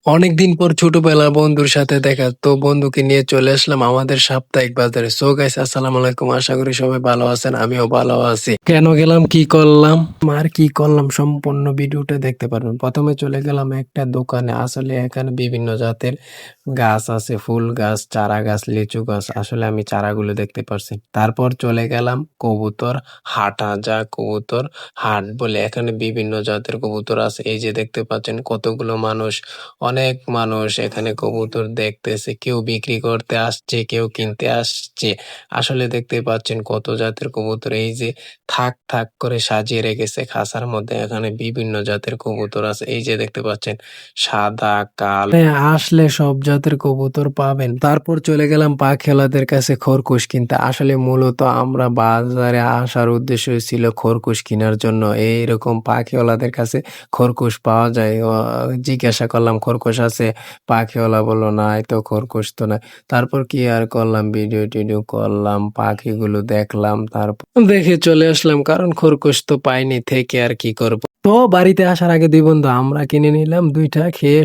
অনেকদিন পর ছোটবেলার বন্ধুর সাথে দেখা, তো বন্ধুকে নিয়ে চলে আসলাম আমাদের সাপ্তাহিক বাজারে। সো গাইস, আসসালামু আলাইকুম, আশা করি সবাই ভালো আছেন, আমিও ভালো আছি। কেন গেলাম, কি করলাম আর কি করলাম সম্পূর্ণ ভিডিওটা দেখতে পারবেন। প্রথমে চলে গেলাম একটা দোকানে। আসলে এখানে বিভিন্ন জাতের গাছ আছে, ফুল গাছ, চারা গাছ, লিচু গাছ। আসলে আমি চারাগুলো দেখতে পারছি। তারপর চলে গেলাম কবুতর হাটা, যা কবুতর হাট বলে। এখানে বিভিন্ন জাতের কবুতর আছে। এই যে দেখতে পাচ্ছেন কতগুলো মানুষ, অনেক মানুষ এখানে কবুতর দেখতেছে। কেউ বিক্রি করতে আসছে, কেউ কিনতে আসছে। আসলে দেখতে পাচ্ছেন কত জাতের কবুতর, এই যে থাক থাক করে সাজিয়ে রেখেছে খাঁচার মধ্যে। এখানে বিভিন্ন জাতের কবুতর আছে, এই যে দেখতে পাচ্ছেন সাদা, কাল। আসলে সব জাতের কবুতর পাবেন। তারপর চলে গেলাম পাখিওয়ালাদের কাছে খরগোশ কিনতে। আসলে মূলত আমরা বাজারে আসার উদ্দেশ্য ছিল খরগোশ কেনার জন্য। এইরকম পাখিওয়ালাদের কাছে খরগোশ পাওয়া যায়। জিজ্ঞাসা করলাম খরগোশ আছে? পাখিওয়ালা বলল নাই তো, খরগোশ তো নাই। তারপর কি আর করলাম, ভিডিও টিডিও করলাম, পাখিগুলো দেখলাম, তারপর দেখে চলে আসলাম, কারণ খরগোশ তো পাইনি, থেকে আর কি করব। তো বাড়িতে আসার আগে দুই বন্ধু আমরা কিনে নিলাম দুইটা, খেয়ে